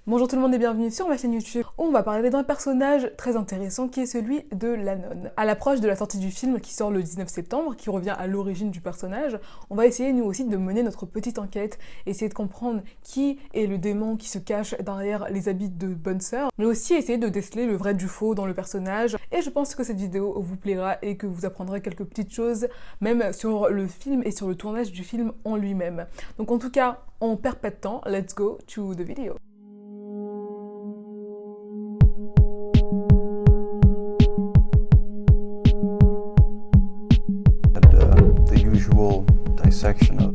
Bonjour tout le monde et bienvenue sur ma chaîne YouTube. On va parler d'un personnage très intéressant qui est celui de la nonne. À l'approche de la sortie du film qui sort le 19 septembre, qui revient à l'origine du personnage, on va essayer nous aussi de mener notre petite enquête, essayer de comprendre qui est le démon qui se cache derrière les habits de bonne sœur, mais aussi essayer de déceler le vrai du faux dans le personnage. Et je pense que cette vidéo vous plaira et que vous apprendrez quelques petites choses, même sur le film et sur le tournage du film en lui-même. Donc en tout cas, on perd pas de temps, let's go to the video. The usual dissection of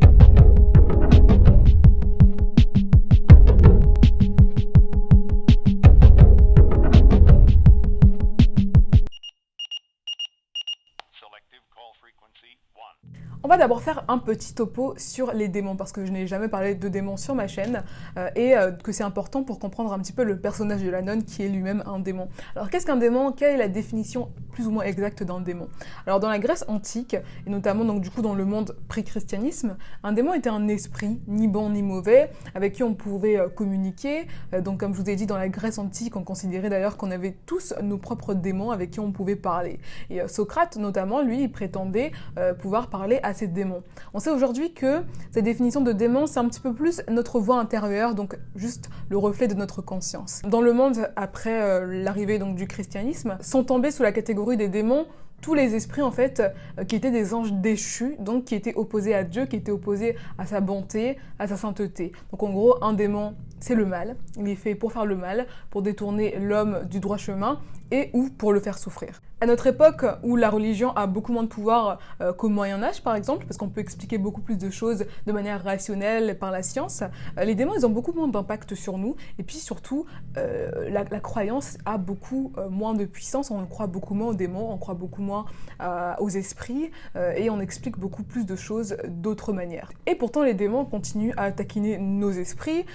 On va d'abord faire un petit topo sur les démons, parce que je n'ai jamais parlé de démons sur ma chaîne, et que c'est important pour comprendre un petit peu le personnage de la nonne qui est lui-même un démon. Alors qu'est-ce qu'un démon? Quelle est la définition plus ou moins exacte d'un démon? Alors dans la Grèce antique, et notamment donc du coup dans le monde pré-christianisme, un démon était un esprit, ni bon ni mauvais, avec qui on pouvait communiquer. Donc comme je vous ai dit, dans la Grèce antique, on considérait d'ailleurs qu'on avait tous nos propres démons avec qui on pouvait parler. Et Socrate notamment, lui, il prétendait pouvoir parler à ces démons. On sait aujourd'hui que cette définition de démon, c'est un petit peu plus notre voix intérieure, donc juste le reflet de notre conscience. Dans le monde après l'arrivée donc du christianisme, sont tombés sous la catégorie des démons tous les esprits en fait qui étaient des anges déchus, donc qui étaient opposés à Dieu, qui étaient opposés à sa bonté, à sa sainteté. Donc en gros, un démon, c'est le mal. Il est fait pour faire le mal, pour détourner l'homme du droit chemin et ou pour le faire souffrir. À notre époque, où la religion a beaucoup moins de pouvoir qu'au Moyen-Âge par exemple, parce qu'on peut expliquer beaucoup plus de choses de manière rationnelle par la science, les démons ils ont beaucoup moins d'impact sur nous, et puis surtout la croyance a beaucoup moins de puissance, on croit beaucoup moins aux démons, on croit beaucoup moins aux esprits, et on explique beaucoup plus de choses d'autres manières. Et pourtant les démons continuent à taquiner nos esprits,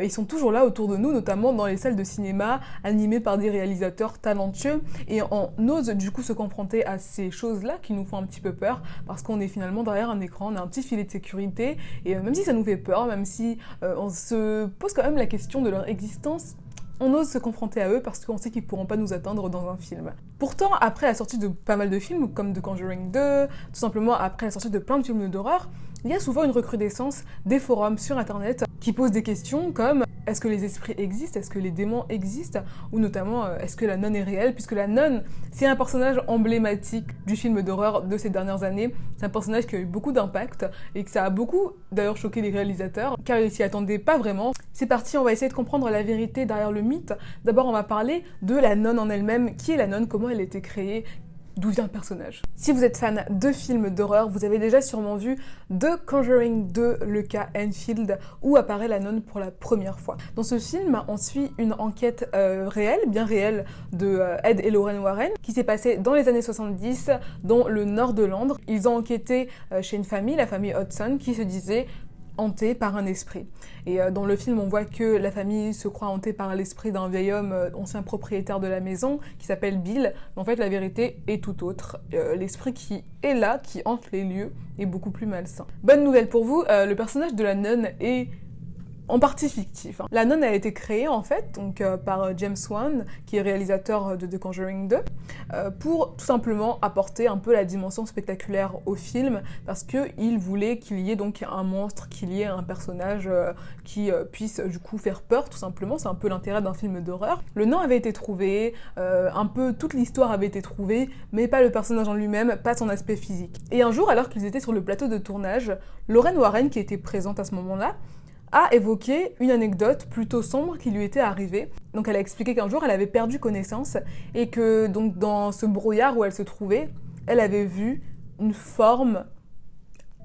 ils sont toujours là autour de nous, notamment dans les salles de cinéma animées par des réalisateurs talentueux, et on ose du coup se confronter à ces choses-là qui nous font un petit peu peur, parce qu'on est finalement derrière un écran, on a un petit filet de sécurité, et même si ça nous fait peur, même si on se pose quand même la question de leur existence, on ose se confronter à eux parce qu'on sait qu'ils pourront pas nous atteindre dans un film. Pourtant, après la sortie de pas mal de films, comme The Conjuring 2, tout simplement après la sortie de plein de films d'horreur, il y a souvent une recrudescence des forums sur internet qui posent des questions comme est-ce que les esprits existent, est-ce que les démons existent, ou notamment est-ce que la nonne est réelle, puisque la nonne c'est un personnage emblématique du film d'horreur de ces dernières années, c'est un personnage qui a eu beaucoup d'impact et que ça a beaucoup d'ailleurs choqué les réalisateurs car ils s'y attendaient pas vraiment. C'est parti, on va essayer de comprendre la vérité derrière le mythe. D'abord on va parler de la nonne en elle-même, qui est la nonne, comment elle a été créée, d'où vient le personnage. Si vous êtes fan de films d'horreur, vous avez déjà sûrement vu The Conjuring 2, le cas Enfield, où apparaît la nonne pour la première fois. Dans ce film, on suit une enquête réelle, bien réelle, de Ed et Lorraine Warren, qui s'est passée dans les années 70, dans le nord de Londres. Ils ont enquêté chez une famille, la famille Hodgson, qui se disait hantée par un esprit. Et dans le film, on voit que la famille se croit hantée par l'esprit d'un vieil homme, ancien propriétaire de la maison, qui s'appelle Bill. Mais en fait, la vérité est tout autre. L'esprit qui est là, qui hante les lieux, est beaucoup plus malsain. Bonne nouvelle pour vous, le personnage de la nonne est en partie fictif. La nonne a été créée en fait donc, par James Wan, qui est réalisateur de The Conjuring 2, pour tout simplement apporter un peu la dimension spectaculaire au film, parce qu'il voulait qu'il y ait donc un monstre, qu'il y ait un personnage qui puisse du coup faire peur tout simplement. C'est un peu l'intérêt d'un film d'horreur. Le nom avait été trouvé, un peu toute l'histoire avait été trouvée, mais pas le personnage en lui-même, pas son aspect physique. Et un jour, alors qu'ils étaient sur le plateau de tournage, Lorraine Warren, qui était présente à ce moment-là, a évoqué une anecdote plutôt sombre qui lui était arrivée. Donc elle a expliqué qu'un jour elle avait perdu connaissance et que donc dans ce brouillard où elle se trouvait, elle avait vu une forme,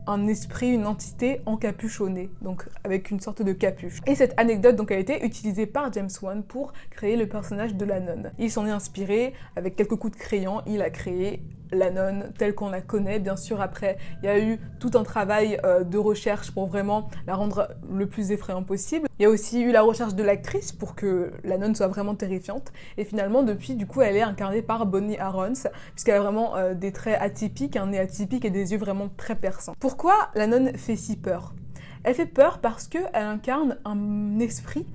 un esprit, une entité encapuchonnée, donc avec une sorte de capuche. Et cette anecdote donc a été utilisée par James Wan pour créer le personnage de la nonne. Il s'en est inspiré, avec quelques coups de crayon, il a créé la nonne telle qu'on la connaît. Bien sûr, après, il y a eu tout un travail de recherche pour vraiment la rendre le plus effrayant possible. Il y a aussi eu la recherche de l'actrice pour que la nonne soit vraiment terrifiante. Et finalement, depuis, du coup, elle est incarnée par Bonnie Arons, puisqu'elle a vraiment des traits atypiques, un nez atypique et des yeux vraiment très perçants. Pourquoi la nonne fait si peur ? Elle fait peur parce qu'elle incarne un esprit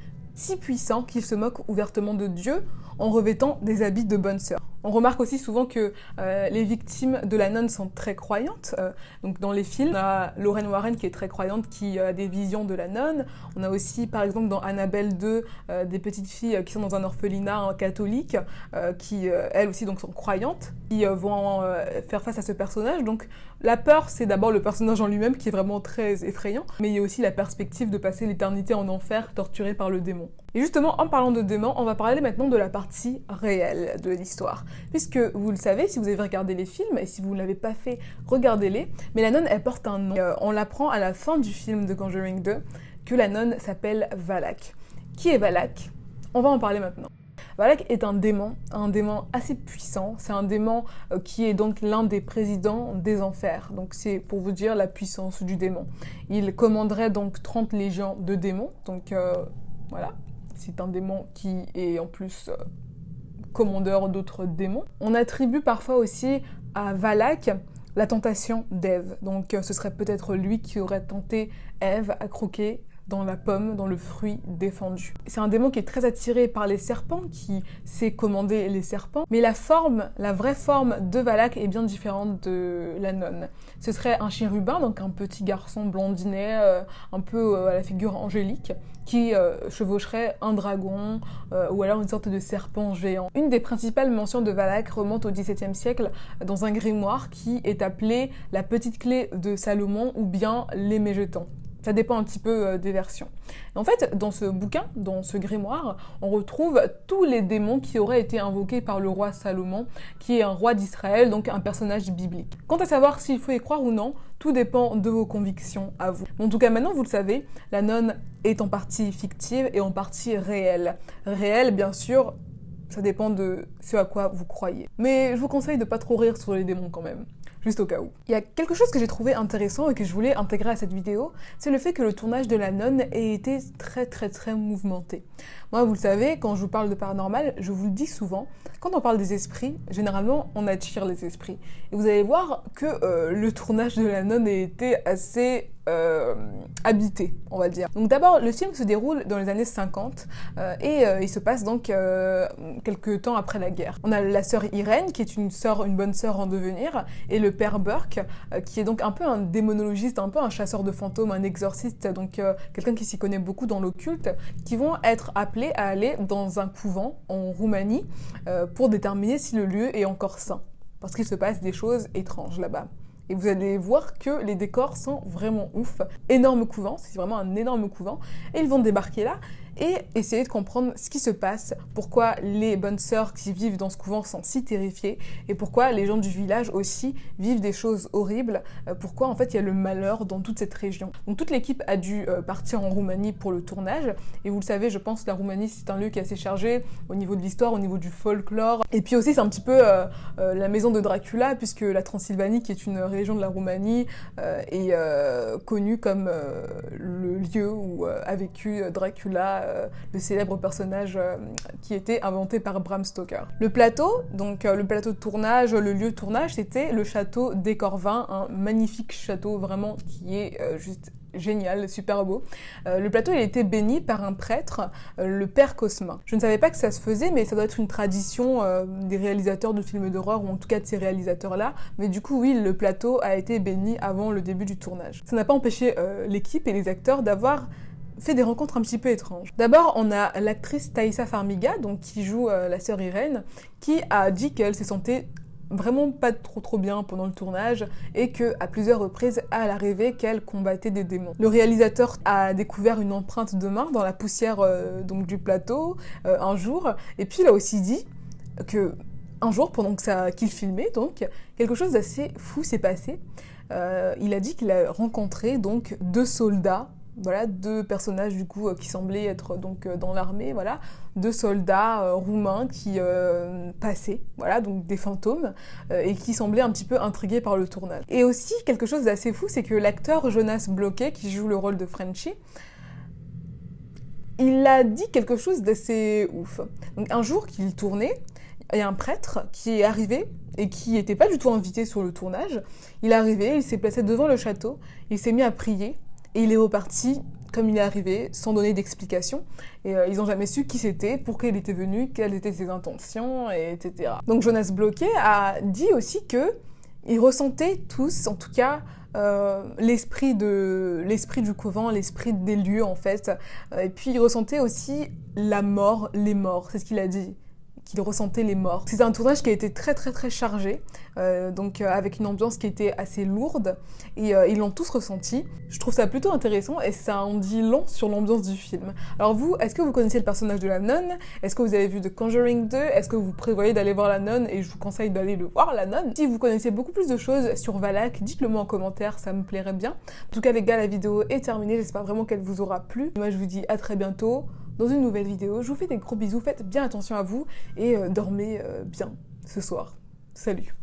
si puissant qu'il se moque ouvertement de Dieu en revêtant des habits de bonne sœur. On remarque aussi souvent que les victimes de la nonne sont très croyantes. Donc dans les films, on a Lorraine Warren qui est très croyante, qui a des visions de la nonne. On a aussi, par exemple, dans Annabelle 2, des petites filles qui sont dans un orphelinat catholique, qui elles aussi donc sont croyantes, qui vont faire face à ce personnage. Donc la peur, c'est d'abord le personnage en lui-même qui est vraiment très effrayant, mais il y a aussi la perspective de passer l'éternité en enfer, torturé par le démon. Et justement, en parlant de démons, on va parler maintenant de la partie réelle de l'histoire. Puisque, vous le savez, si vous avez regardé les films, et si vous ne l'avez pas fait, regardez-les, mais la nonne, elle porte un nom. On l'apprend à la fin du film de Conjuring 2, que la nonne s'appelle Valak. Qui est Valak? On va en parler maintenant. Valak est un démon assez puissant. C'est un démon qui est donc l'un des présidents des enfers. Donc c'est pour vous dire la puissance du démon. Il commanderait donc 30 légions de démons. Donc voilà, c'est un démon qui est en plus commandeur d'autres démons. On attribue parfois aussi à Valak la tentation d'Ève. Donc ce serait peut-être lui qui aurait tenté Ève à croquer dans la pomme, dans le fruit défendu. C'est un démon qui est très attiré par les serpents, qui sait commander les serpents, mais la vraie forme de Valak est bien différente de la nonne. Ce serait un chérubin, donc un petit garçon blondinet, un peu à la figure angélique, qui chevaucherait un dragon ou alors une sorte de serpent géant. Une des principales mentions de Valak remonte au XVIIe siècle dans un grimoire qui est appelé la petite clé de Salomon ou bien les Mégetons. Ça dépend un petit peu des versions. Et en fait, dans ce bouquin, dans ce grimoire, on retrouve tous les démons qui auraient été invoqués par le roi Salomon, qui est un roi d'Israël, donc un personnage biblique. Quant à savoir s'il faut y croire ou non, tout dépend de vos convictions à vous. Mais en tout cas, maintenant, vous le savez, la nonne est en partie fictive et en partie réelle. Réelle, bien sûr, ça dépend de ce à quoi vous croyez. Mais je vous conseille de pas trop rire sur les démons quand même. Juste au cas où. Il y a quelque chose que j'ai trouvé intéressant et que je voulais intégrer à cette vidéo, c'est le fait que le tournage de la nonne ait été très mouvementé. Moi, vous le savez, quand je vous parle de paranormal, je vous le dis souvent, quand on parle des esprits, généralement, on attire les esprits. Et vous allez voir que le tournage de la nonne a été assez habité, on va dire. Donc d'abord, le film se déroule dans les années 50 et il se passe donc quelques temps après la guerre. On a la sœur Irène, qui est une bonne sœur en devenir, et le père Burke, qui est donc un peu un démonologiste, un peu un chasseur de fantômes, un exorciste, donc quelqu'un qui s'y connaît beaucoup dans l'occulte, qui vont être appelés à aller dans un couvent en Roumanie pour déterminer si le lieu est encore saint. Parce qu'il se passe des choses étranges là-bas. Et vous allez voir que les décors sont vraiment ouf. Énorme couvent, c'est vraiment un énorme couvent. Et ils vont débarquer là et essayer de comprendre ce qui se passe, pourquoi les bonnes sœurs qui vivent dans ce couvent sont si terrifiées, et pourquoi les gens du village aussi vivent des choses horribles, pourquoi en fait il y a le malheur dans toute cette région. Donc toute l'équipe a dû partir en Roumanie pour le tournage, et vous le savez, je pense que la Roumanie c'est un lieu qui est assez chargé au niveau de l'histoire, au niveau du folklore, et puis aussi c'est un petit peu la maison de Dracula, puisque la Transylvanie, qui est une région de la Roumanie, est connue comme le lieu où a vécu Dracula, le célèbre personnage qui était inventé par Bram Stoker. Le plateau, donc le plateau de tournage, le lieu de tournage, c'était le château des Corvins, un magnifique château vraiment qui est juste génial, super beau. Le plateau, il a été béni par un prêtre, le père Cosmin. Je ne savais pas que ça se faisait, mais ça doit être une tradition des réalisateurs de films d'horreur, ou en tout cas de ces réalisateurs-là. Mais du coup, oui, le plateau a été béni avant le début du tournage. Ça n'a pas empêché l'équipe et les acteurs d'avoir fait des rencontres un petit peu étranges. D'abord, on a l'actrice Thaïsa Farmiga, donc qui joue la sœur Irène, qui a dit qu'elle s'est sentie vraiment pas trop bien pendant le tournage et que à plusieurs reprises elle a rêvé qu'elle combattait des démons. Le réalisateur a découvert une empreinte de main dans la poussière donc du plateau un jour, et puis il a aussi dit que un jour pendant qu'il filmait, donc quelque chose d'assez fou s'est passé. Il a dit qu'il a rencontré donc deux soldats. Voilà, deux personnages du coup qui semblaient être donc dans l'armée, voilà, deux soldats roumains qui passaient, voilà, donc des fantômes, et qui semblaient un petit peu intrigués par le tournage. Et aussi, quelque chose d'assez fou, c'est que l'acteur Jonas Bloquet, qui joue le rôle de Frenchie, il a dit quelque chose d'assez ouf. Donc un jour qu'il tournait, il y a un prêtre qui est arrivé et qui n'était pas du tout invité sur le tournage. Il est arrivé, il s'est placé devant le château, il s'est mis à prier, et il est reparti comme il est arrivé, sans donner d'explication. Et ils n'ont jamais su qui c'était, pourquoi il était venu, quelles étaient ses intentions, etc. Donc Jonas Bloquet a dit aussi que ils ressentaient tous, en tout cas, l'esprit du couvent, l'esprit des lieux en fait. Et puis ils ressentaient aussi la mort, les morts, c'est ce qu'il a dit. Qu'il ressentait les morts. C'est un tournage qui a été très très très chargé, avec une ambiance qui était assez lourde, et ils l'ont tous ressenti. Je trouve ça plutôt intéressant et ça en dit long sur l'ambiance du film. Alors vous, est-ce que vous connaissez le personnage de la nonne? Est-ce que vous avez vu The Conjuring 2? Est-ce que vous prévoyez d'aller voir la nonne? Et je vous conseille d'aller le voir, la nonne. Si vous connaissez beaucoup plus de choses sur Valak, dites-le moi en commentaire, ça me plairait bien. En tout cas les gars, la vidéo est terminée, j'espère vraiment qu'elle vous aura plu. Moi je vous dis à très bientôt dans une nouvelle vidéo. Je vous fais des gros bisous, faites bien attention à vous et dormez bien ce soir. Salut!